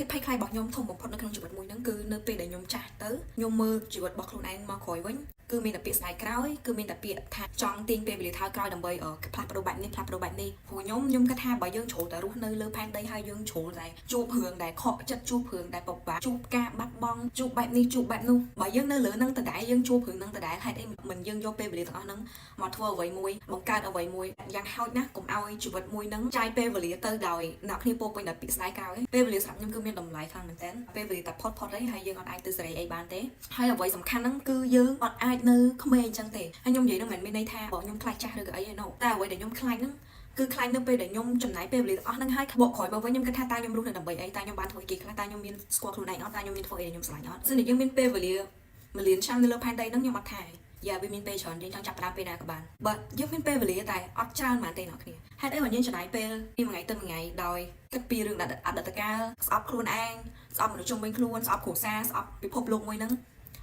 ភាពភ័យខ្លាចរបស់ខ្ញុំធំបំផុតនៅក្នុងជីវិតមួយហ្នឹងគឺនៅពេលដែលខ្ញុំចាស់ទៅខ្ញុំមើលជីវិតរបស់ខ្លួនឯងមកក្រោយវិញគឺមានតែពាក្យស្ដាយក្រោយគឺមានតែពាក្យថាចង់ទាញពេលវេលាថយក្រោយដើម្បីផ្លាស់ប្ដូរបែបនេះផ្លាស់ប្ដូរបែបនេះព្រោះខ្ញុំគិតថាបើយើងជ្រុលតែរស់នៅលើផែនដីហើយយើងជ្រុលតែជួបរឿងដែលខកចិត្តជួបរឿងដែលពិបាកជួបការបាត់បង់ជួបបែបនេះជួបបែបនោះបើយើងនៅលើនឹងដដែលយើងជួបរឿងនឹងដដែលហេតុអីមិនយើងយកពេលវេលាទាំងអស់ហ្នឹងមកធ្វើអ្វីមួយបង្កើតអ្វីមួយយ៉ាងហោចណាស់កុំឲ្យជីវិតមួយហ្នឹងចាយពេលវេលាទៅដោយអ្នកគ្នាពោពេញដោយពាក្យស្ដាយក្រោយពេលវេលាសម្រាប់ខ្ញុំគឺមានតម្លៃខ្លាំងមែនទែនពេលវេលាតែផុតអីហើយយើងអត់អាចទៅសេរីអីបានទេហើយអ្វីសំខាន់ហ្នឹងគឺយើងអត់អាចនៅក្មេងអញ្ចឹងទេហើយខ្ញុំនិយាយហ្នឹងមិនមែនមានន័យថាបើខ្ញុំខ្លាចចាស់ឬក៏អីទេណូតែអ្វីដែលខ្ញុំខ្លាចហ្នឹងគឺខ្លាចនៅពេលដែលខ្ញុំចំណាយពេលវេលាទាំងអស់ហ្នឹងហើយបកក្រោយមកវិញខ្ញុំគិតថាតើខ្ញុំរស់នៅដើម្បីអីតើខ្ញុំបានធ្វើគេខ្លះតើខ្ញុំមានស្គាល់ខ្លួនឯងអត់តើខ្ញុំមានធ្វើអីដែលខ្ញុំស្រឡាញ់អត់សិនតែយើងមានពេលវេលា1លានឆ្នាំនៅលើផែនដីហ្នឹងខ្ញុំអត់ថាយ៉ាវាមានពេលច្រើនយើងចង់ចាប់ផ្ដើមពេលណាក៏បានបើយើងមានពេលវេលាតែអត់ច្រើនមែនទេអ្នកគ្នាហេតុអីបើយើងចំណាយពេលពីមួយថ្ងៃទៅមួយថ្ងៃដោយគិតពីរឿងអតីតកាលស្អប់ខ្លួនឯងស្អប់មនុស្សជុំវិញខ្លួនស្អប់គ្រួសារស្អប់ពិភពលោកមួយហ្នឹង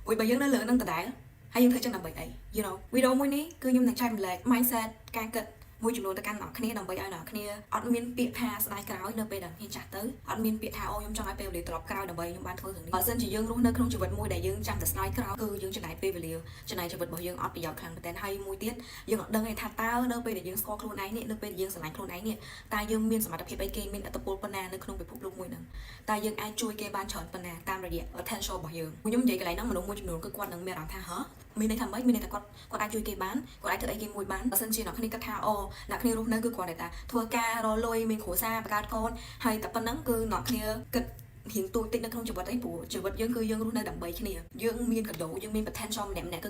អុយបើយើងនៅលើហ្នឹងដដែលហើយយើងធ្វើចឹងដើម្បីអី you know វីដេអូមួយនេះគឺខ្ញុំនឹងចែករំលែក mindset ការគិតមួយចំនួនទៅកាន់អ្នកគ្នាដើម្បីឲ្យអ្នកគ្នាអត់មានពាក្យថាស្ដាយក្រោយនៅពេលដែលគ្នាចាស់ទៅអត់មានពាក្យថាអូខ្ញុំចង់ឲ្យពេលវេលាត្រឡប់ក្រោយដើម្បីខ្ញុំបានធ្វើរឿងនេះបើសិនជាយើងរស់នៅក្នុងជីវិតមួយដែលយើងចាំតែស្ដាយក្រោយគឺយើងចំណាយពេលវេលាចំណាយជីវិតរបស់យើងអត់ប្រយោជន៍ខ្លាំងមែនទែនហើយមួយទៀតយើងអត់ដឹងទេថាតើនៅពេលដែលយើងស្គាល់ខ្លួនឯងនេះនៅពេលដែលយើងស្រឡាញ់ខ្លួនឯងនេះតើយើងមានសមត្ថភាពអីគេមានឥទ្ធិពលប៉ុណ្ណានៅក្នុងពិភពលោកមួយហ្នឹងតើយើងអាចជួយគេបានច្រើនប៉ុណ្ណាតាមរយៈ potential របស់យើងខ្ញុំនិយាយកន្លែងហ្នឹងមនុស្សមួយចំនួនគឺគាត់នឹងមានអារម្មណ៍ថាហ៎មានន័យថាម៉េចមានន័យថាគាត់អាចជួយគេបានគាត់អាចធ្វើអីគេមួយបានបើសិនជាអ្នកគ្នាគិតថាអូអ្នកគ្នារស់នៅគឺគាត់តែធ្វើការរលុយមានគ្រួសារបង្កើតកូនហើយតែប៉ុណ្្នឹងគឺអ្នកគ្នាគិតរៀងទូចតិចនៅក្នុងជីវិតអីព្រោះជីវិតយើងគឺយើងរស់នៅដើម្បីគ្នាយើងមានកដោយើងមាន potential ម្នាក់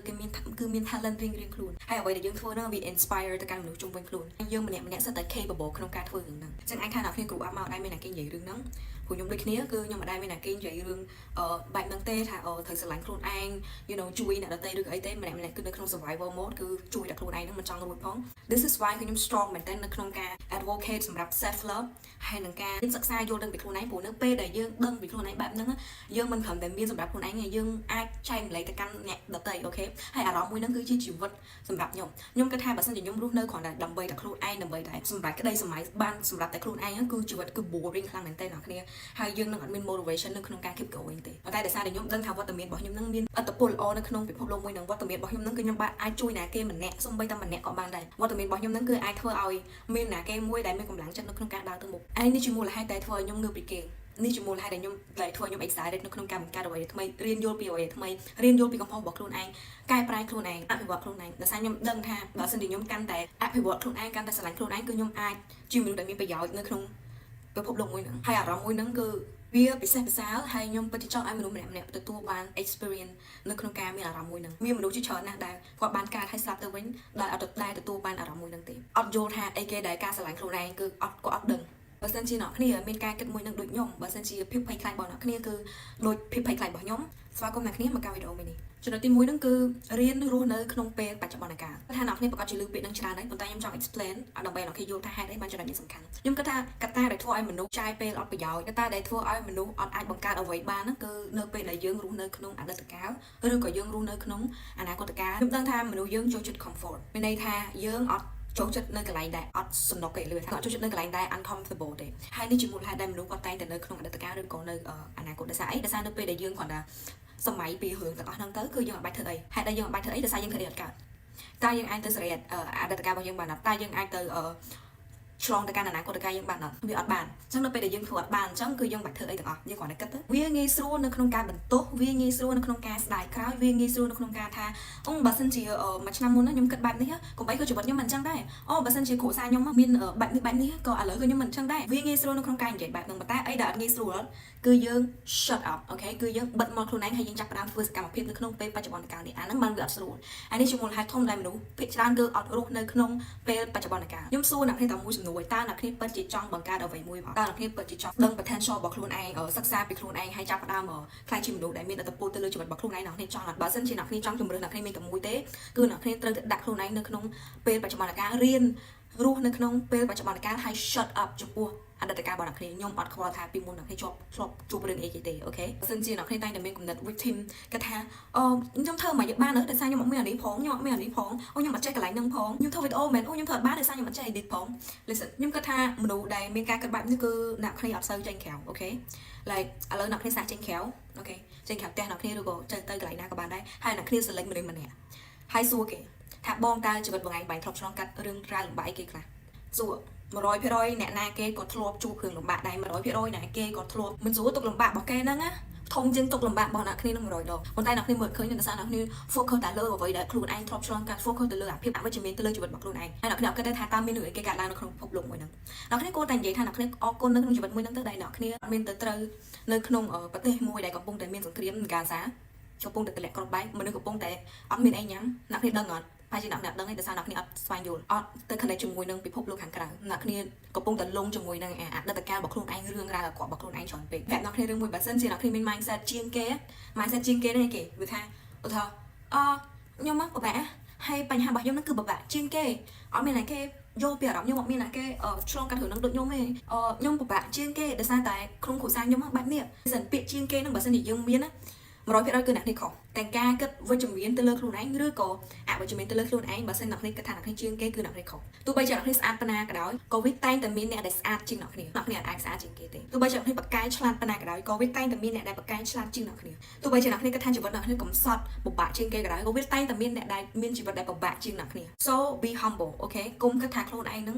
គឺមាន talent រៀងខ្លួនហើយអ្វីដែលយើងធ្វើហ្នឹងវា inspire ទៅកាន់មនុស្សជុំវិញខ្លួនយើងម្នាក់សិតតែ capable ក្នុងការធ្វើរឿងហ្នឹងអញ្ចឹងអាចថាអ្នកគ្នាគ្រូអាប់មកដែរមានអ្នកគេនិយាយរឿងហ្នឹងព្រោះខ្ញុំដូចគ្នាគឺខ្ញុំមិនដែរមានអ្នកគេនិយាយរឿងបែបហ្នឹងទេថាត្រូវស្រឡាញ់ខ្លួនឯង you know ជួយអ្នកដទៃឬក៏អីទេម្នាក់គឺនៅក្នុង survival mode គឺជួយតែខ្លួនឯងហ្នឹងមិនចង់រួចផង this is why ខ្ញុំ strong មែនតើនៅក្នុងការ advocate សម្រាប់ self love ហើយនឹងការសិក្សាយល់ដឹងពីខ្លួនឯងព្រោះនៅពេលដែលយើងដឹងពីខ្លួនឯងបែបហ្នឹងយើងមិនត្រឹមតែមានសម្រាប់ខ្លួនឯងទេយើងអាចចែករំលែកទៅកាន់អ្នកដទៃអូខេហើយអារម្មណ៍មួយហ្នឹងគឺជាជីវិតសម្រាប់ខ្ញុំគិតថាបើសិនជាខ្ញុំរស់នៅគ្រាន់តែដើម្បីតែខ្លួនឯងដើម្បីតែសម្រាប់ក្តីសម័យបានសម្រាប់តែខ្លួនឯងហ្នឹងគឺជីវិតគឺ boring ខ្លាំងមែនតើអ្នកគ្នាហើយយើងនឹងអត់មាន motivation នៅក្នុងការ keep going ទេប៉ុន្តែដោយសារតែខ្ញុំដឹងថាវត្តមានរបស់ខ្ញុំនឹងមានឥទ្ធិពលល្អនៅក្នុងពិភពលោកមួយនឹងវត្តមានរបស់ខ្ញុំនឹងគឺខ្ញុំបាទអាចជួយអ្នកគេម្នាក់សូម្បីតែម្នាក់ក៏បានដែរវត្តមានរបស់ខ្ញុំនឹងគឺអាចធ្វើឲ្យមានអ្នកគេមួយដែលមានកម្លាំងចិត្តនៅក្នុងការដើរទៅមុខហើយនេះជាមូលហេតុដែលធ្វើឲ្យខ្ញុំងើបពីគេនេះជាមូលហេតុដែលខ្ញុំដែលធ្វើឲ្យខ្ញុំ excited នៅក្នុងការបង្កើតអ្វីថ្មីរៀនយល់ពីអ្វីថ្មីរៀនយល់ពីកំហុសរបស់ខ្លួនឯងកែប្រែខ្លួនឯងអភិវឌ្ឍខ្លួនឯងដោយសារខ្ញុំដឹងថាបើសិនជាខ្ញុំកាន់តែអភិវឌ្ឍខ្លួនឯងកាន់តែស្រឡាញ់ខ្លួនឯងគឺខ្ញុំអាចជាមនុស្សដែលមានប្រយោជន៍នៅក្នុងពិភពលោកមួយហ្នឹងហើយអារម្មណ៍មួយហ្នឹងគឺវាពិសេសពិសាលហើយខ្ញុំពិតជាចង់ឲ្យមនុស្សម្នាក់ទទួលបាន experience នៅក្នុងការមានអារម្មណ៍មួយហ្នឹងមានមនុស្សជាច្រើនណាស់ដែលគាត់បានកើតហើយស្លាប់ទៅវិញដែលអត់ដែលទទួលបានអារម្មណ៍មួយហ្នឹងទេអត់យល់ថាអីគេដែលការស្រឡាញ់ខ្លួនឯងគឺគាត់អត់ដឹងបើសិនជាអ្នកគ្នាមានការគិតមួយនឹងដូចខ្ញុំបើសិនជាភាពភ័យខ្លាចរបស់អ្នកគ្នាគឺដូចភាពភ័យខ្លាចរបស់ខ្ញុំស្វាគមន៍អ្នកគ្នាមកកាន់វីដេអូមួយនេះចំណុចទី1ហ្នឹងគឺរៀនរស់នៅក្នុងពេលបច្ចុប្បន្នកាលថាអ្នកគ្នាប្រកាសជាឮពាក្យនឹងច្រើនហើយប៉ុន្តែខ្ញុំចង់ explain ដើម្បីឲ្យអ្នកគ្នាយល់ថាហេតុអីបានចំណុចនេះសំខាន់ខ្ញុំគិតថាកត្តាដែលធ្វើឲ្យមនុស្សចាយពេលអត់ប្រយោជន៍កត្តាដែលធ្វើឲ្យមនុស្សអត់អាចបង្កើតអ្វីបានហ្នឹងគឺនៅពេលដែលយើងរស់នៅក្នុងអតីតកាលឬក៏យើងរស់នៅក្នុងអនាគតកាលខ្ញុំដឹងថាមនុស្សយើងចូលចិត្ត comfort មានន័យថាយើងអត់ចូលចិត្តនៅកន្លែងដែលអត់សំណុកទេលឿនថាចូលចិត្តនៅកន្លែងដែល uncomfortable ទេហើយនេះជាមូលហេតុដែលមនុស្សគាត់តែងតែនៅក្នុងអតីតកាលឬក៏នៅអនាគតដោយសារអីដោយសារនៅពេលដែលយើងគាត់ថាសម័យពីរឿងទាំងអស់ហ្នឹងទៅគឺយើងអត់បាច់ធ្វើអីហេតុអីយើងអត់បាច់ធ្វើអីដោយសារយើងធ្វើអីអត់កើតតើយើងអាចទៅសេរីអតីតកាលរបស់យើងបានអត់តើយើងអាចទៅឆ្លងទៅកាន់អនាគតកាលយើងបានអត់វាអត់បានអញ្ចឹងនៅពេលដែលយើងធ្វើអត់បានអញ្ចឹងគឺយើងបាច់ធ្វើអីទាំងអស់យើងគ្រាន់តែគិតទៅវាងាយស្រួលនៅក្នុងការបន្ទោសវាងាយស្រួលនៅក្នុងការស្ដាយក្រោយវាងាយស្រួលនៅក្នុងការថាអូបើសិនជាមួយឆ្នាំមុនខ្ញុំគិតបែបនេះកុំអីក៏ជីវិតខ្ញុំមិនអញ្ចឹងដែរអូបើសិនជាគ្រួសារខ្ញុំមានបែបនេះក៏ឥឡូវគឺខ្ញុំមិនអញ្ចឹងដែរវាងាយស្រួលនៅក្នុងការនិយាយបែបហ្នឹងប៉ុន្តែអីដែលអត់ងាយស្រួលគឺយើង shut up អូខេគឺយើងបិទមកខ្លួនឯងហើយយើងចាប់ផ្ដើមធ្វើសកម្មភាពនៅក្នុងពេលបច្ចុប្បន្នកាលនេះអាហ្នឹងបានវាអត់ស្រួលហើយនេះជាមូលហេតុធំដែលមនុស្សភាគច្រើនគឺអត់រស់នៅក្នុងពេលបច្ចុប្បន្នកាលខ្ញុំសួរអ្នកគ្នាតែមួយសំណួរតើអ្នកគ្នាពិតជាចង់បង្កើតអ្វីមួយតើអ្នកគ្នាពិតជាចង់ដឹង potential របស់ខ្លួនឯងសិក្សាពីខ្លួនឯងហើយចាប់ផ្ដើមខ្លាចជាមនុស្សដែលមានឥទ្ធិពលទៅលើជីវិតរបស់ខ្លួនឯងអ្នកគ្នាចង់អត់បើសិនជាអ្នកគ្នាចង់ជំរឿនអ្នកគ្នាមានតែមួយទេគឺអ្នកគ្នាត្រូវតែដាក់ខ្លួនឯងនៅក្នុងពេលបច្ចុប្បន្នកាលរៀនរស់នៅក្នុងពេលបច្ចុប្បន្នកាលហើយ shut up ចំពោះ អតីតកាលរបស់អ្នកគ្នាខ្ញុំអត់ខ្វល់ថាពីមុនអ្នកគ្នាជាប់ធ្លាប់ជួបរឿងអីគេទេអូខេបើសិនជាអ្នកគ្នាតែងតែមានគំនិត victim គាត់ថាខ្ញុំធ្វើមកយកបានទៅដោយសារខ្ញុំអត់មានអានេះផងខ្ញុំអត់មានអានេះផងខ្ញុំអត់ចេះកន្លែងហ្នឹងផងខ្ញុំធ្វើវីដេអូមែនខ្ញុំធ្វើអត់បានដោយសារខ្ញុំអត់ចេះ edit ផង listen ខ្ញុំគិតថាមនុស្សដែលមានការគិតបែបនេះគឺអ្នកគ្នាអត់សូវចេញក្រៅអូខេ like ឥឡូវអ្នកគ្នាសាកចេញក្រៅអូខេចេញក្រៅផ្ទះអ្នកគ្នាឬក៏ទៅកន្លែងណាក៏បានដែរហើយអ្នកគ្នាselect មនុស្សម្នាក់ហើយសួរគេថាបងតើជីវិតបងឯងបែងធ្លាប់ឆ្លងកាត់រឿងរ៉ាវលំបាកអីគេខ្លះសួរ 100% អ្នកណាគេក៏ធ្លាប់ជួបរឿងលំបាកដែរ 100% អ្នកគេក៏ធ្លាប់មិនស្រួលទុកលំបាករបស់គេហ្នឹងណាធំជាងទុកលំបាករបស់អ្នកគ្នានឹង100ដងប៉ុន្តែអ្នកគ្នាមើលឃើញដោយសារអ្នកគ្នា focus តែលើអ្វីដែលខ្លួនឯងធ្លាប់ឆ្លងកាត់ focus ទៅលើអាភាពអវិជ្ជមានទៅលើជីវិតរបស់ខ្លួនឯងហើយអ្នកគ្នាអត់គិតថាតើមានរឿងអីគេកើតឡើងនៅក្នុងពិភពលោកមួយហ្នឹងអ្នកគ្នាគួរតែនិយាយថាអ្នកគ្នាអរគុណនៅក្នុងជីវិតមួយហ្នឹងទៅដែលអ្នកគ្នាមានទៅត្រូវនៅក្នុងប្រទេសមួយដែលកំពុងតែមានសង្គ្រាមកាហ្សាកំពុងតែទម្លាក់គ្រាប់បែកមនុស្សកំពុងតែអត់មានអីញ៉ាំអ្នកគ្នាដឹងអត់ហើយជាអ្នកដឹងឯងដោយសារអ្នកគ្នាអត់ស្វែងយល់អត់ទៅ connect ជាមួយនឹងពិភពលោកខាងក្រៅអ្នកគ្នាកំពុងតែលងជាមួយនឹងអតីតកាលរបស់ខ្លួនឯងរឿងរ៉ាវរបស់ខ្លួនឯងច្រើនពេកតែអ្នកគ្នារឿងមួយបើសិនជាអ្នកគ្នាមាន mindset ជាងគេ mindset ជាងគេនេះគេវាថាឧទាហរណ៍ខ្ញុំមកពិបាកហើយបញ្ហារបស់ខ្ញុំហ្នឹងគឺពិបាកជាងគេអត់មានណាគេយល់ពីអារម្មណ៍ខ្ញុំអត់មានណាគេឆ្លងកាត់រឿងហ្នឹងដូចខ្ញុំទេខ្ញុំពិបាកជាងគេដោយសារតែក្នុងគ្រួសារខ្ញុំបែបនេះសិនពាក្យជាងគេហ្នឹងបើសិនជាយើងមានណា 100% គឺអ្នកនេះខុសទាំងការគិតវិជ្ជមានទៅលើខ្លួនឯងឬក៏អវិជ្ជមានទៅលើខ្លួនឯងបើសិនអ្នកនេះគិតថាអ្នកនេះជាងគេគឺអ្នកនេះខុសទោះបីជាអ្នកនេះស្អាតប៉ុណ្ណាក៏ដោយក៏វាតែងតែមានអ្នកដែលស្អាតជាងអ្នកនេះអាចស្អាតជាងគេទេទោះបីជាអ្នកនេះបកកាយឆ្លាតប៉ុណ្ណាក៏ដោយក៏វាតែងតែមានអ្នកដែលបកកាយឆ្លាតជាងអ្នកនេះទោះបីជាអ្នកនេះគិតថាជីវិតអ្នកនេះកំសត់ពិបាកជាងគេក៏ដោយក៏វាតែងតែមានអ្នកដែលមានជីវិតដែលពិបាកជាងអ្នកនេះ so be humble អូខេកុំគិតថាខ្លួនឯងនឹង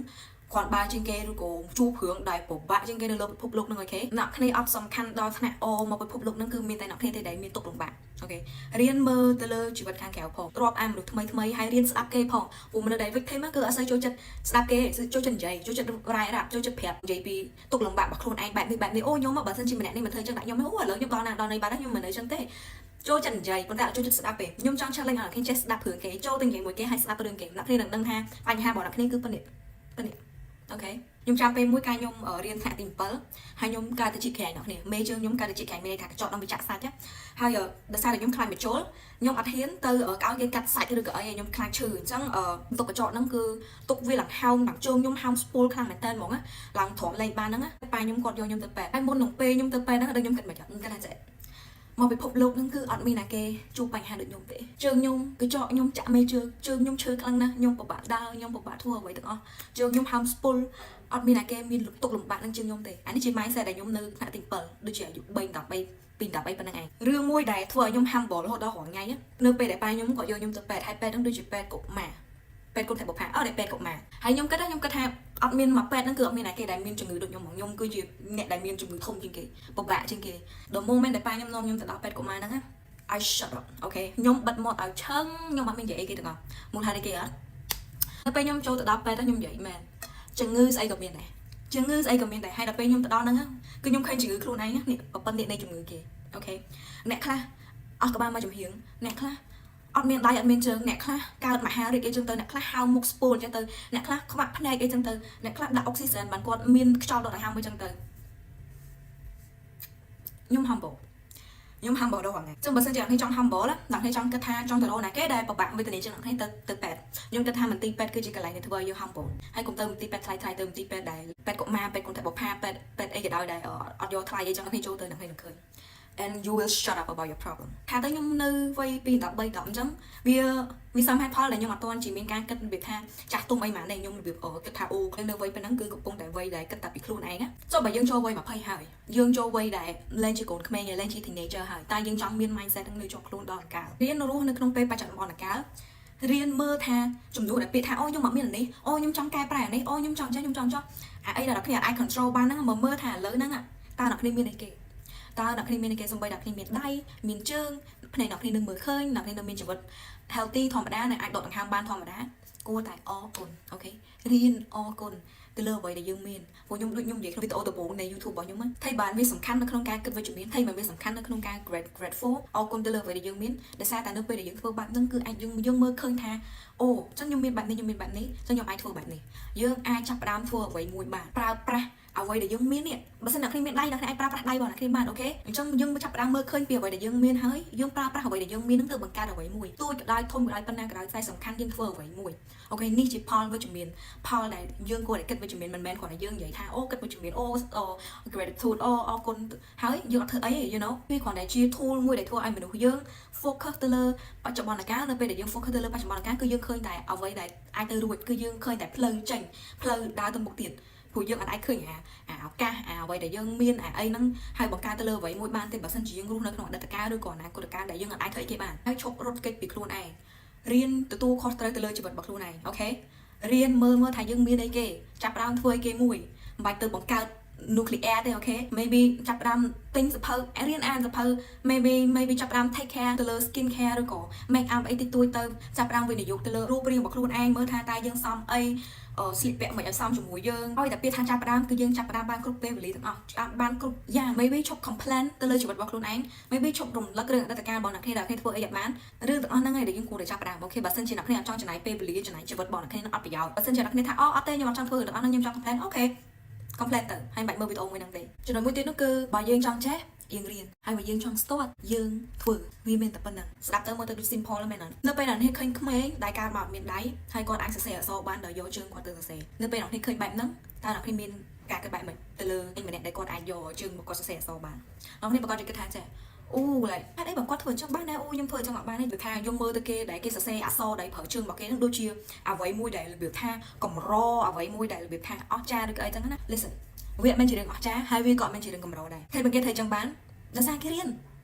គាត់បើជាងគេឬក៏ជួបរឿងដែលពិបាកជាងគេនៅលើពិភពលោកហ្នឹងអូខេអ្នកគ្នាអត់សំខាន់ដល់ថ្នាក់មកពិភពលោកហ្នឹងគឺមានតែអ្នកគ្នាទេដែលមានទុកលំបាកអូខេរៀនមើលទៅលើជីវិតខាងក្រៅផងរាប់អានមនុស្សថ្មីហើយរៀនស្ដាប់គេផងពួកមនុស្សដែល victim គឺអត់សូវចូលចិត្តស្ដាប់គេចូលចិត្តនិយាយចូលចិត្តរ៉ាយរ៉ាប់ចូលចិត្តប្រាប់និយាយពីទុកលំបាករបស់ខ្លួនឯងបែបនេះខ្ញុំមកបើសិនជាម្នាក់នេះមិនធ្វើចឹងដាក់ខ្ញុំឥឡូវខ្ញុំដល់ណាបាត់ហើយខ្ញុំមិននៅចឹងទេចូលចិត្តនិយាយប៉ុន្តែចូលចិត្តស្ដាប់ពេកខ្ញុំចង់ challenge ឲ្យអ្នកគ្នាចេះស្ដាប់រឿងគេចូលទៅនិយាយមួយគេហើយស្ដាប់រឿងគេអ្នកគ្នានឹងដឹងថាបញ្ហារបស់អ្នកគ្នាគឺប៉ុណ្ណេះអូខេខ្ញុំចាំពេលមួយកាលខ្ញុំរៀនថ្នាក់ទី7ហើយខ្ញុំកើតទៅជីក្រែងអ្នកគ្នាមេជើងខ្ញុំកើតទៅជីក្រែងមានន័យថាកញ្ចក់ដល់វាចាក់សាច់ហើយដោយសារតែខ្ញុំខ្លាចមកជុលខ្ញុំអត់ហ៊ានទៅឲ្យគេកាត់សាច់ឬក៏អីខ្ញុំខ្លាចឈឺអញ្ចឹងទុកកញ្ចក់ហ្នឹងគឺទុកវាឡើងហោមឡើងជើងខ្ញុំហោមស្ពូលខ្លាំងមែនតើហ្មងឡើងទ្រាំលេងបានហ្នឹងប៉ាខ្ញុំគាត់យកខ្ញុំទៅពេទ្យហើយមុននឹងពេលខ្ញុំទៅពេទ្យហ្នឹងដល់ខ្ញុំគិតមិនខ្ចខ្ញុំគិតថាចេះមកពិភពលោកហ្នឹងគឺអត់មានណាគេជួបបញ្ហាដូចខ្ញុំទេជើងខ្ញុំកញ្ចក់ខ្ញុំចាក់មេជើងខ្ញុំឈឺខ្លាំងណាស់ខ្ញុំពិបាកដើរខ្ញុំពិបាកធ្វើអ្វីទាំងអស់ជើងខ្ញុំហោមស្ពូលអត់មានណាគេមានទុកលំបាកនឹងជាងខ្ញុំទេអានេះជា mindset ដែលខ្ញុំនៅថ្នាក់ទី7ដូចជាអាយុ3 13 2 13ប៉ុណ្ណឹងឯងរឿងមួយដែលធ្វើឲ្យខ្ញុំ humble រហូតដល់រាល់ថ្ងៃនៅពេលដែលប៉ាខ្ញុំក៏យកខ្ញុំទៅពេទ្យហើយពេទ្យហ្នឹងដូចជាពេទ្យកុមារពេទ្យគុណតែបុផាតែពេទ្យកុមារហើយខ្ញុំគិតថាអត់មានមកពេទ្យហ្នឹងគឺអត់មានណាគេដែលមានជំងឺដូចខ្ញុំគឺជាអ្នកដែលមានជំងឺធំជាងគេពិបាកជាងគេដល់ moment ដែលប៉ាខ្ញុំនាំខ្ញុំទៅដល់ពេទ្យកុមារហ្នឹង I shut up អូខេខ្ញុំបិទមាត់ឲ្យឆឹងខ្ញុំអត់មាននិយាយអីគេទាំងអស់មូលហេតុអីគេអត់ដល់ពេលខ្ញុំចូលទៅដល់ពេទ្យខ្ញុំនិយាយមែនជំងឺស្អីក៏មានដែរហើយដល់ពេលខ្ញុំទៅដល់ហ្នឹងគឺខ្ញុំឃើញជំងឺខ្លួនឯងនេះប្រព័ន្ធនៃជំងឺគេអូខេអ្នកខ្លះអស់ក្បាលមកចំហៀងអ្នកខ្លះអត់មានដៃអត់មានជើងអ្នកខ្លះកើតមហារីកអីចឹងទៅអ្នកខ្លះហៅមុខស្ពូលអញ្ចឹងទៅអ្នកខ្លះខ្វាក់ភ្នែកអីចឹងទៅអ្នកខ្លះដាក់អុកស៊ីហ្សែនបានគាត់មានខ្យល់ដកដង្ហើមអីចឹងទៅខ្ញុំ humble ដល់ហ្នឹងចឹងបើសិនជាអ្នកនេះចង់ humble ណាអ្នកនេះចង់គិតថាចង់ទៅរកណាគេដែលពិបាកវេទនាជាងអ្នកនេះទៅពេទ្យខ្ញុំគិតថាមន្ទីរពេទ្យគឺជាកន្លែងដែលធ្វើឲ្យយើង humble ហើយកុំទៅមន្ទីរពេទ្យថ្លៃទៅមន្ទីរពេទ្យដែលពេទ្យកុមារពេទ្យគុណតែបុផាពេទ្យអីក៏ដោយដែលអត់យកថ្លៃអីចឹងអ្នកនេះចូលទៅអ្នកនេះនឹងឃើញ and you will shut up about your problem ថាទៅខ្ញុំនៅវ័យពី13 10អញ្ចឹងវាសមហេតុផលដែលខ្ញុំអត់ទាន់ជាមានការគិតរបៀបថាចាស់ទុំអីម៉ានេះខ្ញុំរបៀបគិតថាអូខ្ញុំនៅវ័យប៉ុណ្ណឹងគឺកំពុងតែវ័យដែលគិតតែពីខ្លួនឯងណាចុះបើយើងចូលវ័យ20ហើយយើងចូលវ័យដែលលែងជាកូនក្មេងលែងជា teenager ហើយតែយើងចង់មាន mindset ហ្នឹងនៅជាប់ខ្លួនដល់អង្កលរៀនរស់នៅក្នុងពេលបច្ចុប្បន្នអង្កលរៀនមើលថាចំនួនដែលពាក្យថាអូខ្ញុំអត់មានអានេះអូខ្ញុំចង់កែប្រែអានេះអូខ្ញុំចង់ចេះខ្ញុំចង់ចោះអាអីដែលអ្នកគ្នាអាច control បានហ្នឹងមកមើលថាឥឡូវហ្នឹងតើអ្នកគ្នាមានអីគេតើអ្នកគ្នាមានគេសំបីអ្នកគ្នាមានដៃមានជើងភ្នែកអ្នកគ្នានឹងមើលឃើញអ្នកគ្នានឹងមានជីវិត healthy ធម្មតាដែលអាចដកដង្ហើមបានធម្មតាគួរតែអរគុណអូខេរៀនអរគុណទៅលើអ្វីដែលយើងមានព្រោះខ្ញុំដូចខ្ញុំនិយាយក្នុងវីដេអូដំបូងនៃ YouTube របស់ខ្ញុំថៃបានវាសំខាន់នៅក្នុងការគិតវិជ្ជមានថៃបានវាសំខាន់នៅក្នុងការ grateful អរគុណទៅលើអ្វីដែលយើងមានដោយសារតែនៅពេលដែលយើងធ្វើបែបហ្នឹងគឺអាចយើងមើលឃើញថាអូចឹងខ្ញុំមានបែបនេះចឹងខ្ញុំអាចធ្វើបែបនេះយើងអាចចាប់ផ្ដើមធ្វើអ្វីមួយបានប្រើប្រាស់ អ្វីដែលយើងមាននេះបើសិនអ្នកគ្នាមានដៃអ្នកគ្នាអាចប្រើប្រាស់ដៃរបស់អ្នកគ្នាបានអូខេអញ្ចឹងយើងចាប់ផ្ដើមមើលឃើញពីអ្វីដែលយើងមានហើយយើងប្រើប្រាស់អ្វីដែលយើងមាននឹងទៅបង្កើតអ្វីមួយទូចក៏ដោយធំក៏ដោយប៉ុណ្ណាក៏ដោយតែសំខាន់យើងធ្វើអ្វីមួយអូខេនេះជាផលវិជ្ជមានផលដែលយើងគួរតែគិតវិជ្ជមានមិនមែនគ្រាន់តែយើងនិយាយថាអូគិតវិជ្ជមានអូ gratitude អូអរគុណហើយយើងអត់ធ្វើអី you know វាគ្រាន់តែជា tool មួយដែលធ្វើឲ្យមនុស្សយើង focus ទៅលើបច្ចុប្បន្នកាលនៅពេលដែលយើង focus ទៅលើបច្ចុប្បន្នកាលគឺយើងឃើញតែអ្វីដែលអាចទៅរួចគឺយើងឃើញតែផ្លូវចេញផ្លូវដើរទៅមុខទៀតព្រោះយើងអាចឃើញអាឱកាសអ្វីដែលយើងមានអីហ្នឹងហើយបង្កើតទៅលើអ្វីមួយបានទេបើសិនជាយើងរស់នៅក្នុងអតីតកាលឬក៏អនាគតកាលដែលយើងអាចធ្វើអីគេបានហើយឈប់រត់គេចពីខ្លួនឯងរៀនទទួលខុសត្រូវទៅលើជីវិតរបស់ខ្លួនឯងអូខេរៀនមើលថាយើងមានអីគេចាប់ផ្ដើមធ្វើអីគេមួយមិនបាច់ទៅបង្កើត nuclear ទេអូខេ maybe ចាប់ផ្ដើមទិញសភៅរៀនអានសភៅ maybe ចាប់ផ្ដើម take care ទៅលើ skin care ឬក៏ make up អីតិចតួចទៅចាប់ផ្ដើមវិនិយោគទៅលើរូបរាងរបស់ខ្លួនឯងមើលថាតើយើងសមអីស្លៀកពាក់មិនឲ្យសមជាមួយយើងហើយតែពេលថាចាប់ផ្ដើមគឺយើងចាប់ផ្ដើមបានគ្រប់ពេលវេលាទាំងអស់បានគ្រប់យ៉ាង maybe ឈប់ complain ទៅលើជីវិតរបស់ខ្លួនឯង maybe ឈប់រំលឹករឿងអតីតកាលរបស់អ្នកគ្នាដែលគ្នាធ្វើអីអត់បានរឿងទាំងអស់ហ្នឹងឯងដែលយើងគួរតែចាប់ផ្ដើមអូខេបើសិនជាអ្នកគ្នាអត់ចង់ចំណាយពេលវេលាចំណាយជីវិតរបស់អ្នកគ្នានឹងអត់ប្រយោជន៍បើសិនជាអ្នកគ្នាថាអត់ទេខ្ញុំអត់ចង់ធ្វើទាំងអស់ហ្នឹងខ្ញុំចង់ complain អូខេ complain ទៅហើយមិនបាច់មើលវីដេអូមួយហ្នឹងទេចំណុចមួយទៀតនោះគឺបើយើងចង់ចេះយើងរៀនហើយបើយើងចង់ start យើងធ្វើវាមានតែប៉ុណ្្នឹងស្ដាប់ទៅមើលទៅដូច simple មែនអត់នៅពេលដែលអ្នកឃើញក្មេងដែលកើតមកមានដៃហើយគាត់អាចសរសេរអក្សរបានដោយយកជើងគាត់ទៅសរសេរនៅពេលអ្នកឃើញបែបហ្នឹងតើអ្នកមានការគិតបែបម៉េចទៅលើឯម្នាក់ដែលគាត់អាចយកជើងមកគាត់សរសេរអក្សរបានអ្នកប្រកាសជាគិតថាចេះអូឡៃហេតុអីបើគាត់ធ្វើអញ្ចឹងបានដែរអូខ្ញុំធ្វើអញ្ចឹងអត់បានទេគឺថាយើងមើលទៅគេដែលគេសរសេរអក្សរដែលប្រើជើងរបស់គេនឹងដូចជាអ្វីមួយដែលរបៀបថាកម្រអ្វីមួយដែលរបៀបថាអស្ចារ្យឬក៏អីចឹងណា listen វាមិនជារឿងអស្ចារ្យហើយវាក៏មិនជារឿងកម្រដែរតែបើគេធ្វើអញ្ចឹងបានដោយសារគេរៀន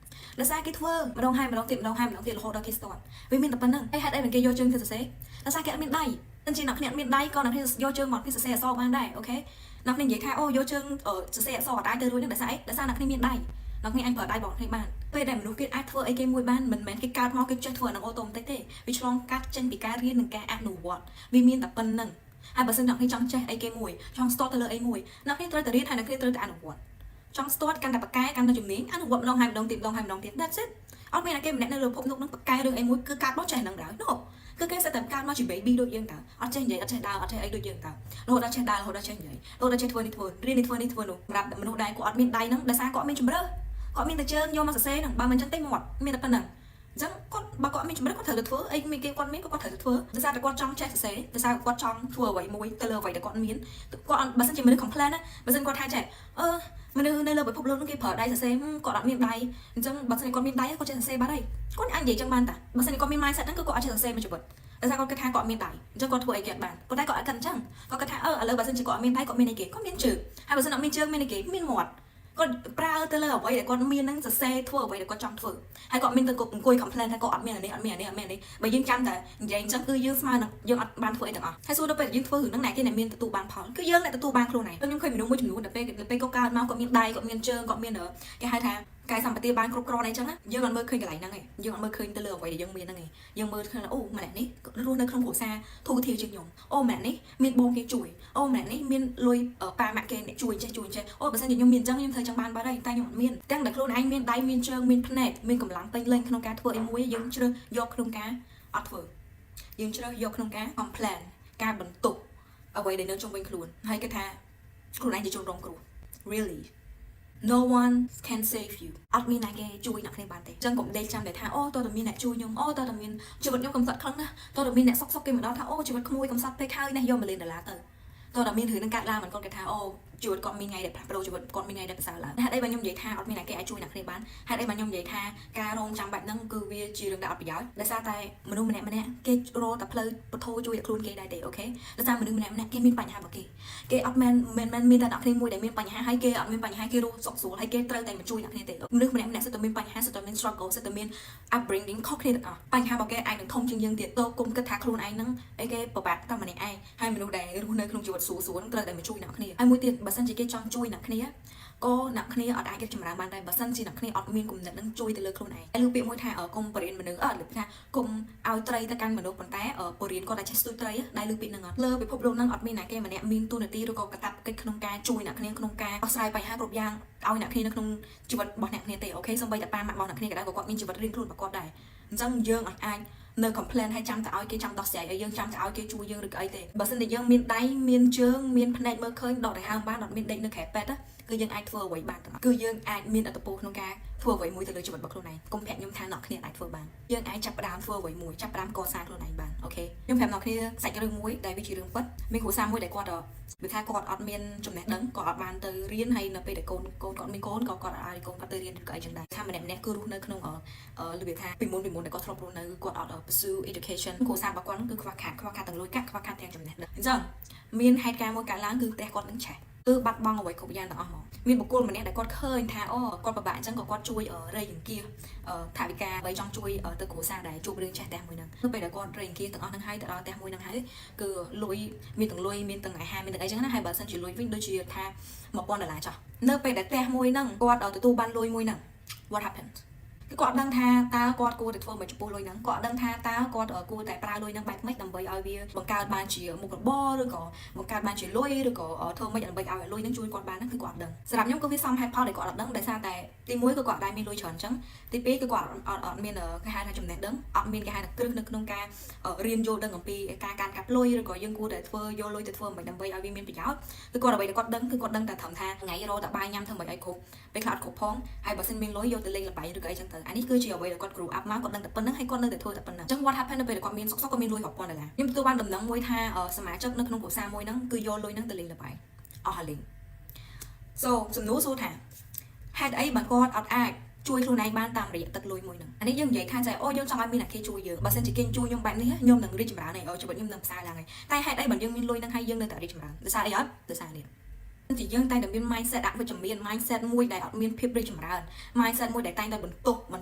ដោយសារគេធ្វើម្ដងហើយម្ដងទៀតម្ដងហើយម្ដងទៀតរហូតដល់គេ start វាមានតែប៉ុណ្្នឹងហើយហេតុអីបើគេយកជើងទៅសរសេរដោយសារគេអត់មានដៃតែជាអ្នកគ្នាអត់មានដៃក៏អ្នកគ្នាយកជើងមកគេសរសេរអក្សរបានដែរអូខេអ្នកគ្នានិយាយថាអូយកជើងសរសេរអក្សរអត់អាចទៅរួចនឹងដោយសារអីដោយសារអ្នកគ្នាមានដៃអ្នកគ្នាអាចប្រើដៃបងគ្នាបានពេលដែលមនុស្សគេអាចធ្វើអីគេមួយបានមិនមែនគេកើតមកគេចេះធ្វើអានឹងអូតូម៉ាទិកទេវាឆ្លងកាត់ចេញពីការរៀននិងការអនុវត្តវាមានតែប៉ុណ្្នឹងហើយបើសិនអ្នកគ្នាចង់ចេះអីគេមួយចង់ start ទៅលើអីមួយអ្នកគ្នាត្រូវតែរៀនហើយអ្នកគ្នាត្រូវតែអនុវត្តចង់ start កាន់តែបកកែកាន់តែជំនាញអនុវត្តម្ដងហើយម្ដងទៀតម្ដងហើយម្ដងទៀត that's it អត់មានគេម្នាក់នៅលើភពលោកនឹងបកកែរឿងអីមួយគឺកាត់មកចេះនឹងដែរ no គឺគេសិតតែកាត់មកជា baby ដូចយើងតើអត់ចេះនិយាយអត់ចេះដើរអត់ចេះអីដូចយើងតើរហូតដល់ចេះដើររហូតដល់ចេះនិយាយរហូតដល់ចេះធ្វើនេះធ្វើរៀននេះធ្វើនេះធ្វើនោះសម្រាប់មនុស្សដែលគាត់អត់មានដៃហ្នឹងដោយសារគាត់មានជំរឿគាត់មានតែជើងយកមកសរសេរហ្នឹងបើមិនចឹងទេមាត់មានតែប៉ុណ្្នឹងអញ្ចឹងគាត់បើគាត់មានជំរឿគាត់ត្រូវតែធ្វើអីមានគេគាត់មានគាត់ត្រូវតែធ្វើដោយសារតែគាត់ចង់ចេះសរសេរដោយសារគាត់ចង់ធ្វើអ្វីមួយទៅលើអ្វីដែលគាត់មានគាត់បើសិនជាមនុស្ស complain ណាបើសិនគាត់ថាចេះមនុស្សនៅលើពិភពលោកនោះគេប្រើដៃសរសេរគាត់អត់មានដៃអញ្ចឹងបើសិនជាគាត់មានដៃគាត់ចេះសរសេរបានហើយគាត់អាចនិយាយចឹងបានតាបើសិនជាគាត់មាន mindset ហ្នឹងគឺគាត់អាចចេះសរសេរមួយជីវិតដោយសារគាត់គិតថាគាត់មានដៃអញ្ចឹងគាត់ធ្វើអីគេអត់បានប៉ុន្តែគាត់អត់គិតអញ្ចឹងគាត់គិតថាឥឡូវបើសិនជាគាត់អត់មានដៃគាត់មានអីគេគាត់មានជើងហើយបើសិនអត់មានជើងមានអីគេមានមាត់គាត់ប្រើទៅលើអ្វីដែលគាត់មានហ្នឹងសរសេរធ្វើអ្វីដែលគាត់ចង់ធ្វើហើយគាត់មានទៅអង្គុយ complain ថាគាត់អត់មានអានេះអត់មានអានេះអត់មានអានេះបើយើងចាំតែនិយាយអញ្ចឹងគឺយើងស្មើនឹងយើងអត់បានធ្វើអីទាំងអស់ហើយសួរទៅពេលយើងធ្វើរឿងហ្នឹងណាគេអ្នកមានទទួលបានផលគឺយើងអ្នកទទួលបានខ្លួនឯងខ្ញុំឃើញមនុស្សមួយចំនួនដល់ពេលគាត់កើតមកគាត់មានដៃគាត់មានជើងគាត់មានគេហៅថាកាយសម្បត្តិបានគ្រប់គ្រាន់អីចឹងយើងអត់មើលឃើញកន្លែងហ្នឹងឯងយើងអត់មើលឃើញទៅលើអ្វីដែលយើងមានហ្នឹងឯងយើងមើលឃើញអូម្នាក់នេះរស់នៅក្នុងគ្រួសារធូរធារជាងខ្ញុំអូម្នាក់នេះមានបងគេជួយអូម្នាក់នេះមានលុយប៉ាម៉ាក់គេអ្នកជួយចេះអូបើសិនជាខ្ញុំមានអញ្ចឹងខ្ញុំធ្វើចឹងបានបាត់ហើយតែខ្ញុំអត់មានទាំងតែខ្លួនឯងមានដៃមានជើងមានភ្នែកមានកម្លាំងពេញលេញក្នុងការធ្វើអីមួយយើងជ្រើសយកក្នុងការអត់ធ្វើយើងជ្រើសយកក្នុងការ complain ការបន្ទោសអ្វីដែលនៅជុំវិញខ្លួនហើយគេថាខ្លួនឯងជាជនរងគ្រោះ really no one can save you អត់មានអ្នកគេជួយអ្នកគ្នាបានទេអញ្ចឹងកុំដេកចាំតែថាអូតើតើមានអ្នកជួយខ្ញុំអូតើតើមានជីវិតខ្ញុំកំសត់ខ្លាំងណាស់តើតើមានអ្នកសុកគេមកដល់ថាអូជីវិតក្មួយកំសត់ពេកហើយនេះយក1លានដុល្លារទៅតើតើមានរឿងនឹងកើតឡើងមិនគាត់គេថាអូជីវិតគាត់មានថ្ងៃដែលផ្លាស់ប្ដូរជីវិតគាត់មានថ្ងៃដែលប្រសើរឡើងហេតុអីបើខ្ញុំនិយាយថាអត់មានអ្នកគេអាចជួយអ្នកគ្នាបានហេតុអីបើខ្ញុំនិយាយថាការរងចាំបែបហ្នឹងគឺវាជារឿងដែលអត់ប្រយោជន៍ដោយសារតែមនុស្សម្នាក់គេរកតែផ្លូវបធោជួយខ្លួនគេដែរទេអូខេដោយសារមនុស្សម្នាក់គេមានបញ្ហារបស់គេអត់មែនមានតែអ្នកគ្នាមួយដែលមានបញ្ហាហើយគេអត់មានបញ្ហាគេរស់សុខស្រួលហើយគេត្រូវតែមកជួយអ្នកគ្នាទេមនុស្សម្នាក់សិតតែមានបញ្ហាសិតតែមាន struggle សិតតែមាន upbringing ខុសគ្នាទាំងអស់បញ្ហារបស់គេអាចនឹងធំជាងយើងទៀតទៅគុំគិតថាខ្លួនឯងហ្នឹងអីគេពិបាកតែម្នាក់ឯងហើយមនុស្សដែលរស់នៅក្នុងជីវិតស្រួលហ្នឹងត្រូវតែមកជួយអ្នកគ្នាហើយមួយទៀតបើសិនជាគេចង់ជួយអ្នកគ្នាក៏អ្នកគ្នាអត់អាចគេចម្រើនបានដែរបើសិនជាអ្នកគ្នាអត់មានគំនិតនឹងជួយទៅលើខ្លួនឯងហើយលើពាក្យមួយថាគុំបរិញ្ញាមនុស្សលើថាគុំឲ្យត្រីទៅកាន់មនុស្សប៉ុន្តែបរិញ្ញាគាត់តែចេះស្ទួយត្រីដែរលើពាក្យហ្នឹងអត់លើពិភពលោកហ្នឹងអត់មានណាគេម្នាក់មានទូនាទីឬក៏កាតព្វកិច្ចក្នុងការជួយអ្នកគ្នាក្នុងការដោះស្រាយបញ្ហាគ្រប់យ៉ាង ឲ្យអ្នកគ្នានៅក្នុងជីវិតរបស់អ្នកគ្នាទេអូខេសូម្បីតែប៉ាម៉ាក់របស់អ្នកគ្នាក៏ដោយក៏គាត់មានជីវិតរៀងខ្លួនរបស់គាត់ដែរអញ្ចឹងយើងអាចនៅ complain ឲ្យចាំតែឲ្យគេចាំដោះស្រាយឲ្យយើងចាំតែឲ្យគេជួយយើងឬក៏អីទេបើមិនតែយើងមានដៃមានជើងមានភ្នែកមើលឃើញដកដង្ហើមបានអត់មានដេកនៅក្រែពេទ្យគឺយើងអាចធ្វើអ្វីបានទាំងអស់គឺយើងអាចមានអត្តពលក្នុងការធ្វើអ្វីមួយទៅលើជីវិតរបស់ខ្លួនឯងកុំប្រាប់ខ្ញុំថាអ្នកគ្នាអាចធ្វើបានយើងអាចចាប់ផ្ដើមធ្វើអ្វីមួយចាប់ផ្ដើមកសាងខ្លួនឯងបានអូខេខ្ញុំប្រាប់អ្នកគ្នាសាច់រឿងមួយដែលវាជារឿងពិតមានគ្រួសារមួយដែលគាត់វាថាគាត់អត់មានចំណេះដឹងគាត់អត់បានទៅរៀនហើយនៅពេលដែលកូនគាត់មានកូនក៏គាត់អត់ឲ្យកូនគាត់ទៅរៀនឬក៏អីចឹងដែរថាម្នាក់គឺរស់នៅក្នុងរបៀបថាពីមុនដែលគាត់ធ្លាប់រស់នៅគាត់អត់ pursue education គ្រួសាររបស់គាត់គឺខ្វះខាតទាំងលុយកាក់ខ្វះខាតទាំងចំណេះដឹងអញ្ចឹងមានហេតុការណ៍មួយកើតឡើងគឺផ្ទះគាត់នឹងឆេះគឺបាត់បង់អ្វីគ្រប់យ៉ាងទាំងអស់មកមានបុគ្គលម្នាក់ដែលគាត់ឃើញថាគាត់ពិបាកអញ្ចឹងក៏គាត់ជួយរៃអង្គាថាវិការបីចង់ជួយទៅគ្រួសារដែលជួបរឿងឆេះផ្ទះមួយហ្នឹងទៅពេលដែលគាត់រៃអង្គាទាំងអស់ហ្នឹងហើយទៅដល់ផ្ទះមួយហ្នឹងហើយគឺលុយមានទាំងអាហារមានទាំងអីចឹងណាហើយបើសិនជាលុយវិញដូចជាថា$1000ចុះនៅពេលដែលផ្ទះមួយហ្នឹងគាត់ទទួលបានលុយមួយហ្នឹង what happened គឺគាត់ដឹងថាតើគាត់គួរតែធ្វើមកចំពោះលុយហ្នឹងគាត់ដឹងថាតើគាត់គួរតែប្រើលុយហ្នឹងបែបម៉េចដើម្បីឲ្យវាបង្កើតបានជាមុខរបរឬក៏បង្កើតបានជាលុយឬក៏ធ្វើម៉េចដើម្បីឲ្យលុយហ្នឹងជួយគាត់បានហ្នឹងគឺគាត់អត់ដឹងសម្រាប់ខ្ញុំគឺវាសមហេតុផលដែលគាត់អត់ដឹងដោយសារតែទី1គឺគាត់អត់ដែរមានលុយច្រើនអញ្ចឹងទី2គឺគាត់អត់មានគេហៅថាចំណេះដឹងអត់មានគេហៅថាគ្រឹះនៅក្នុងការរៀនយល់ដឹងអំពីការកាន់កាប់លុយឬក៏យើងគួរតែធ្វើយកលុយទៅធ្វើមិនដើម្បីឲ្យវាមានប្រយោជន៍គឺគាត់អ្វីដែលគាត់ដឹងគឺគាត់ដឹងតែត្រឹមថាថ្ងៃរកតែបាយញ៉ាំធ្វើមិនឲ្យគ្រប់ពេលខ្លះអត់គ្រប់ផងហើយបើសិនមានលុយយកទៅលេងល្បែងឬក៏អីចឹងទៅអានេះគឺជាអ្វីដែលគាត់ grow up មកគាត់ដឹងតែប៉ុណ្្នឹងហើយគាត់នៅតែធ្វើតែប៉ុណ្្នឹងអញ្ចឹង what happen នៅពេលដែលគាត់មានសុខគាត់មានលុយ$1000ខ្ញុំទទួលបានដំណឹងមួយថាសមាជិកនៅក្នុងគ្រួសារមួយហ្នឹងគឺយកលុយហ្នឹងទៅលេងល្បែងអស់ហើយលេង so សំណួរសួរថាហេតុអីបើគាត់អត់អាចជួយខ្លួនឯងបានតាមរយៈទឹកលុយមួយហ្នឹងអានេះយើងនិយាយថាចែយើងចង់ឲ្យមានអ្នកគេជួយយើងបើសិនជាគេជួយខ្ញុំបែបនេះខ្ញុំនឹងរីកចម្រើនហើយជីវិតខ្ញុំនឹងផ្សារឡើងហើយតែហេតុអីបើយើងមានលុយហ្នឹងហើយយើងនៅតែរីកចម្រើនដោយសារអីអត់ដោយសារនេះទីយើងតែមាន mindset អវិជ្ជមាន mindset មួយដែលអត់មានភាពរីកចម្រើន mindset មួយដែលតែងតែបន្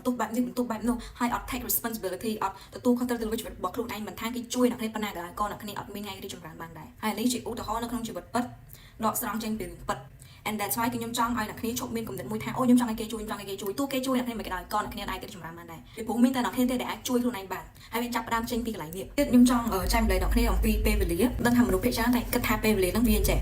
ទោសបែបនេះបន្ទោសបែបនោះហើយអត់ take responsibility អត់ទទួលខុសត្រូវទៅលើជីវិតរបស់ខ្លួនឯងមិនថាគេជួយអ្នកគ្នាប៉ុណ្ណាក៏ដោយក៏អ្នកគ្នាអត់មានថ្ងៃរីកចម្រើនបានដែរហើយនេះជាឧទាហរណ៍នៅក្នុងជីវិតពិតដកស្រង់ចេញពីរឿងពិត and that's why ខ្ញុំចង់ឲ្យអ្នកគ្នាជប់មានគំនិតមួយថាខ្ញុំចង់ឲ្យគេជួយទោះគេជួយអ្នកគ្នាមិនក៏ដោយក៏អ្នកគ្នាអាចទៅចម្រើនបានដែរពីព្រោះមានតែអ្នកគ្នាទេដែលអាចជួយខ្លួនឯងបានហើយវាចាប់ផ្ដើមចេញពីកន្លែងនេះទៀតខ្ញុំចង់ចែកម្លែកអ្នកគ្នាអំពីពេលវេលាដឹងថាមនុស្សភាគច្រើនតែគិតថាពេលវេលាហ្នឹងវាចេះ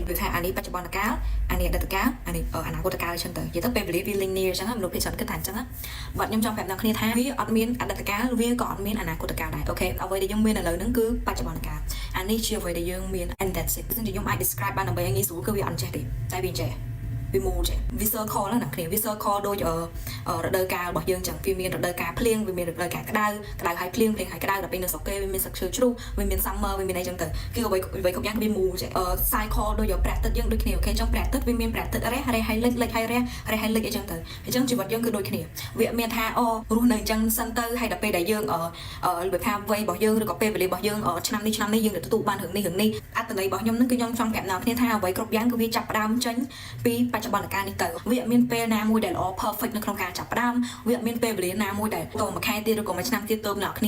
វាថាអានេះបច្ចុប្បន្នកាលអានេះអតីតកាលអានេះអនាគតកាលអញ្ចឹងទៅនិយាយទៅពេលវេលាវា linear អញ្ចឹងមនុស្សភាគច្រើនគិតថាអញ្ចឹងណាបើខ្ញុំចង់ប្រាប់អ្នកគ្នាថាវាអត់មានអតីតកាលវាក៏អត់មានអនាគតកាលដែរអូខេអ្វីដែលយើងមានឥឡូវហ្នឹងគឺបច្ចុប្បន្នកាលអានេះជាអ្វីដែលយើងមាន and that's it ซึ่งខ្ញុំអាច describe បានដើម្បីឲ្យងាយស្រួលគឺវាអត់ចេះទេតែវាចេះវាមូលចេះ visual call ណាគ្នា visual call ដូចរដូវកាលរបស់យើងចឹងវាមានរដូវកាលភ្លៀងវាមានរដូវកាលក្តៅហើយភ្លៀងហើយក្តៅដល់ពេលនៅស្រុកគេវាមានសឹកឈើជ្រុះវាមាន summer វាមានអីចឹងទៅគឺអ្វីគ្រប់យ៉ាងវាមូលចេះ cycle ដូចប្រាក់ទឹកយើងដូចគ្នាអូខេចឹងប្រាក់ទឹកវាមានប្រាក់ទឹករះហើយលិចហើយរះហើយលិចអីចឹងទៅអញ្ចឹងជីវិតយើងគឺដូចគ្នាវាមានថារស់នៅអញ្ចឹងសិនទៅហើយដល់ពេលដែលយើងវាថាវ័យរបស់យើងឬក៏ពេលវេលារបស់យើងឆ្នាំនេះយើងទទួលបានរឿងនេះអត្ថន័យរបស់ខ្ញុំហ្នឹងគឺខ្ញុំចង់ប្រាប់អ្នកគ្នាថាអ្វីគ្រប់យ៉ាងគឺវាចាប់ផ្ដើមចេញពីបច្ចុប្បន្នកាលនេះទៅវាមានពេលណាមួយដែលល្អ perfect នៅក្នុងការចាប់ផ្ដើមវាមានពេលវេលាណាមួយដែលតមួយខែទៀតឬក៏មួយឆ្នាំទៀតទៅអ្នកគ្នា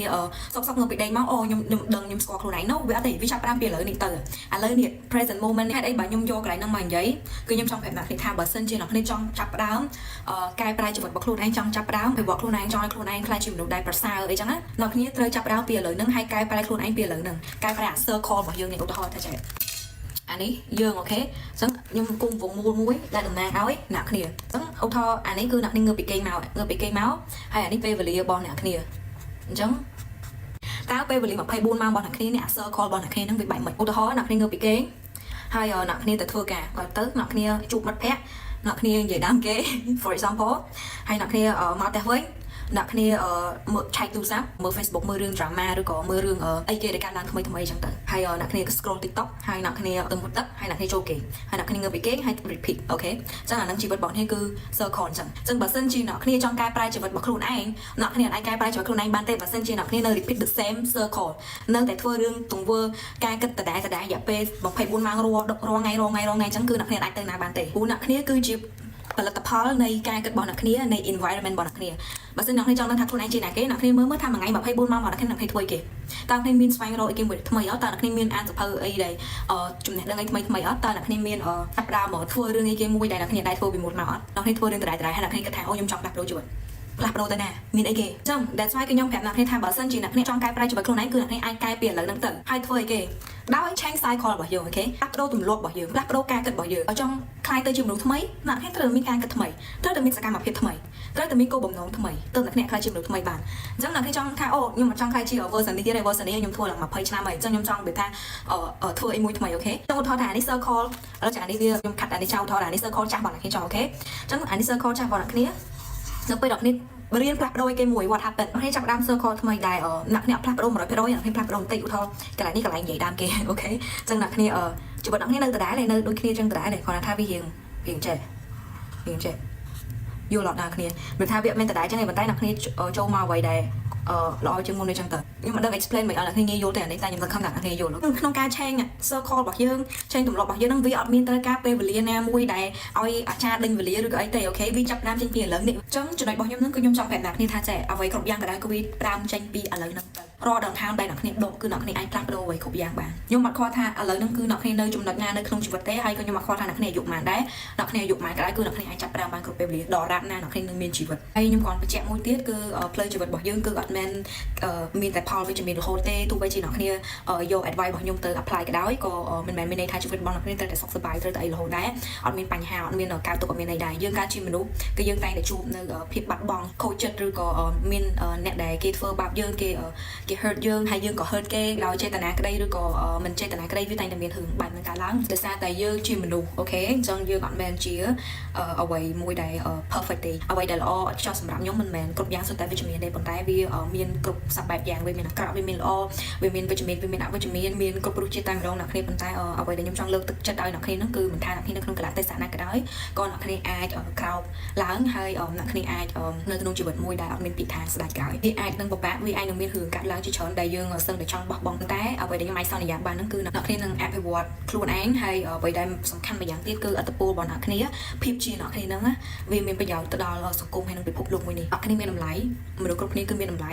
សុកនៅពីដេកមកខ្ញុំដឹងខ្ញុំស្គាល់ខ្លួនឯងនោះវាអត់ទេវាចាប់ផ្ដើមពីឥឡូវនេះទៅឥឡូវនេះ present moment នេះហេតុអីបើខ្ញុំយកកន្លែងហ្នឹងមកនិយាយគឺខ្ញុំចង់ប្រាប់អ្នកគ្នាថាបើសិនជាអ្នកគ្នាចង់ចាប់ផ្ដើមកែប្រែជីវិតរបស់ខ្លួនឯងចង់ចាប់ផ្ដើមពីវត្តខ្លួនឯងចង់ឲ្យខ្លួនឯងខ្លាចជាមនុស្សដែលប្រសើរអីចឹងណាអ្នកគ្នាត្រូវចាប់ផ្ដើមពីឥឡូវហ្នឹងហើយកែប្រែខ្លួនឯងពីឥឡូវហ្នឹងកែប្រែអា circle របស់យើងនេះឧទាហរណ៍ថាចេះអានេះយើងអូខេអញ្ចឹងខ្ញុំគុំវងមូលមួយដែលតំណាងឲ្យអ្នកគ្នាអញ្ចឹងឧទាហរណ៍អានេះគឺអ្នកគ្នាងើបពីគេងមកហើយអានេះពេលវេលារបស់អ្នកគ្នាអញ្ចឹងតើពេលវេលា24ម៉ោងរបស់អ្នកគ្នានេះអា circle របស់អ្នកគ្នាហ្នឹងវាបែបម៉េចឧទាហរណ៍អ្នកគ្នាងើបពីគេងហើយអ្នកគ្នាទៅធ្វើការគាត់ទៅអ្នកគ្នាជួបមិត្តភក្តិអ្នកគ្នានិយាយដើមគេ for example ហើយអ្នកគ្នាមកផ្ទះវិញអ្នកគ្នាមើលឆែកទូរស័ព្ទមើល Facebook មើលរឿង drama ឬក៏មើលរឿងអីគេដែលកើតឡើងថ្មីអញ្ចឹងទៅហើយអ្នកគ្នាក៏ scroll TikTok ហើយអ្នកគ្នាទៅមុខទឹកហើយអ្នកគ្នាចូលគេហើយអ្នកគ្នាងើបពីគេហើយ repeat អូខេអញ្ចឹងអានឹងជីវិតរបស់គ្នាគឺ circle អញ្ចឹងបើសិនជាអ្នកគ្នាចង់កែប្រែជីវិតរបស់ខ្លួនឯងអ្នកគ្នាអាចកែប្រែជីវិតខ្លួនឯងបានទេបើសិនជាអ្នកគ្នានៅ repeat the same circle នៅតែធ្វើរឿងទង្វើការគិតដដែលរយៈពេល24ម៉ោងរាល់ថ្ងៃអញ្ចឹងគឺអ្នកគ្នាអាចទៅណាបានទេព្រោះអ្នកគ្នាគឺជាផលិតផលនៃការគិតរបស់អ្នកគ្នានៃ environment របស់អ្នកគ្នាបើសិនអ្នកគ្នាចង់ដឹងថាខ្លួនឯងជាណាគេអ្នកគ្នាមើលថាមួយថ្ងៃ24ម៉ោងរបស់អ្នកគ្នាធ្វើអីគេតើអ្នកគ្នាមានស្វែងរកអីគេមួយថ្មីអត់តើអ្នកគ្នាមានអានសភៅអីដែលចំណេះដឹងអីថ្មីអត់តើអ្នកគ្នាមានចាប់ផ្ដើមមកធ្វើរឿងអីគេមួយដែលអ្នកគ្នាដែរធ្វើពីមុនមកអត់អ្នកគ្នាធ្វើរឿងដដែលហើយអ្នកគ្នាគិតថាខ្ញុំចង់ផ្លាស់ប្ដូរជីវិត ផ្លាស់ប្ដូរទៅណាមានអីគេអញ្ចឹង that's why គឺខ្ញុំប្រាប់អ្នកគ្នាថាបើសិនជាអ្នកគ្នាចង់កែប្រែជីវិតខ្លួនឯងគឺអ្នកគ្នាអាចកែពីឥឡូវហ្នឹងទៅហើយធ្វើអីគេដោយ change cycle របស់យើងអូខេផ្លាស់ប្ដូរទម្លាប់របស់យើងផ្លាស់ប្ដូរការគិតរបស់យើងឲ្យចង់ខ្លាយទៅជាមនុស្សថ្មីអ្នកគ្នាត្រូវមានការគិតថ្មីត្រូវតែមានសកម្មភាពថ្មីត្រូវតែមានគោលបំណងថ្មីទើបអ្នកគ្នាខ្លាយជាមនុស្សថ្មីបានអញ្ចឹងអ្នកគ្នាចង់ថាអូខ្ញុំមិនចង់ខ្លាយជា version នេះទៀតទេ version នេះខ្ញុំធ្វើឡើង20ឆ្នាំហើយអញ្ចឹងខ្ញុំចង់និយាយថាធ្វើអីមួយថ្មីអូខេចង់ឧទាហរណ៍ថាអានេះ circle ឥឡូវចានេះវាខ្ញុំខាត់អានេះចោលឧទាហរណ៍អានេះ circle ចាស់របស់អ្នកគ្នាចង់អូខេអញ្ចឹងអានេះ circle ចាស់របស់អ្នកគ្នានៅពេលអ្នកគ្នារៀនផ្លាស់ប្ដូរគេមួយ what happen អ្នកចាប់ដើម circle ថ្មីដែរអ្នកគ្នាផ្លាស់ប្ដូរ 100% អ្នកគ្នាផ្លាស់ប្ដូរបន្តិចឧទាហរណ៍កន្លែងនេះកន្លែងនិយាយដើមគេអូខេអញ្ចឹងអ្នកគ្នាជីវិតអ្នកគ្នានៅដដែលនៅដូចគ្នាអញ្ចឹងដដែលគាត់ថាវារៀងចេះយល់អត់ដល់គ្នាមិនថាវាមិនដដែលអញ្ចឹងទេប៉ុន្តែអ្នកគ្នាចូលមកអ្វីដែរល្អជាងមុនអញ្ចឹងទៅខ្ញុំមិនដឹង explain មិនអត់អ្នកគ្នាងាយយល់ទេអានេះតែខ្ញុំសង្ឃឹមថាអ្នកគ្នាយល់ក្នុងការ change circle របស់យើង change ទម្លាប់របស់យើងនឹងវាអត់មានត្រូវការពេលវេលាណាមួយដែលឲ្យអាចារ្យដេញវេលាឬក៏អីទេអូខេវាចាប់ផ្ដើមចេញពីឥឡូវនេះអញ្ចឹងចំណុចរបស់ខ្ញុំហ្នឹងគឺខ្ញុំចង់ប្រាប់អ្នកគ្នាថាចេះអ្វីគ្រប់យ៉ាងក៏ដោយគឺវាផ្ដើមចេញពីឥឡូវហ្នឹងទៅរាល់ដងខាងដែលអ្នកគ្នាដកគឺអ្នកគ្នាអាចផ្លាស់ប្ដូរអ្វីគ្រប់យ៉ាងបានខ្ញុំអត់ខ្វល់ថាឥឡូវហ្នឹងគឺអ្នកគ្នានៅចំណុចណានៅក្នុងជីវិតទេហើយក៏ខ្ញុំអត់ខ្វល់ថាអ្នកគ្នាអាយុប៉ុន្មានដែរអ្នកគ្នាអាយុប៉ុន្មានក៏ដោយគឺអ្នកគ្នាអាចចាប់ផ្ដើមបានគ្រប់ពេលវេលាដល់រ៉ាប់ណាអ្នកគ្នានឹងមានជីវិតហើយខ្ញុំcònបញ្ជាក់មួយទៀតគឺផ្លូវជីវិតរបស់យើងគឺអត់មែនមានតែផលវិជ្ជមានរហូតទេទោះបីជាអ្នកគ្នាយក advice របស់ខ្ញុំទៅ apply ក៏ដោយក៏មិនមែនមានន័យថាជីវិតរបស់អ្នកគ្នាត្រូវតែសុខសប្បាយត្រូវតែអីរហូតដែរអត់មានបញ្ហាអត់មានការទុកអត់មានអីដែរយើងកើតជាមនុស្សគឺយើងតែងតែជួបនៅភាពបាត់បង់ខូចចិត្តឬក៏មានអ្នកដែលគេធ្វើបាបយើងគេ hurt យើងហើយយើងក៏ hurt គេដោយចេតនាក្តីឬក៏មិនចេតនាក្តីវាតែងតែមានរឿងបែបហ្នឹងកើតឡើងដោយសារតែយើងជាមនុស្សអូខេអញ្ចឹងយើងអត់មែនជាអ្វីមួយដែល perfect ទេអ្វីដែលល្អឥតខ្ចោះសម្រាប់ខ្ញុំមិនមែនគ្រប់យ៉ាងសុទ្ធតែវិជ្ជមានទេប៉ុន្តែវាមានគ្រប់សពបែបយ៉ាងវាមានអាក្រក់វាមានល្អវាមានវិជ្ជមានវាមានអវិជ្ជមានមានគ្រប់រសជាតិតែម្ដងអ្នកគ្នាប៉ុន្តែអ្វីដែលខ្ញុំចង់លើកទឹកចិត្តឲ្យអ្នកគ្នាហ្នឹងគឺមិនថាអ្នកគ្នានៅក្នុងកលៈទេសៈណាក៏ដោយក៏អ្នកគ្នាអាចក្រោបឡើងហើយអ្នកគ្នាអាចនៅក្នុងជីវិតមួយដែលអត់មានពីខាងស្ដាច់ក្រោយវាអាចនឹងពិបាកវាអាចនឹងមានរឿងកាត់ឡើងជាច្រើនដែលយើងសឹងតែចង់បោះបង់តែអ្វីដែលខ្ញុំអាចសន្យាបានហ្នឹងគឺអ្នកគ្នានឹងអភិវឌ្ឍខ្លួនឯងហើយអ្វីដែលសំខាន់មួយយ៉ាងទៀតគឺអត្តពលរបស់អ្នកគ្នាភាពជាអ្នកគ្នាហ្នឹងវាមានប្រយោជន៍ទៅដល់សង្គមហើយនឹងពិភពលោកមួយនេះអ្នកគ្នាមានតម្លៃមនុស្សគ្រប់គ្នាគឺមានតម្លៃ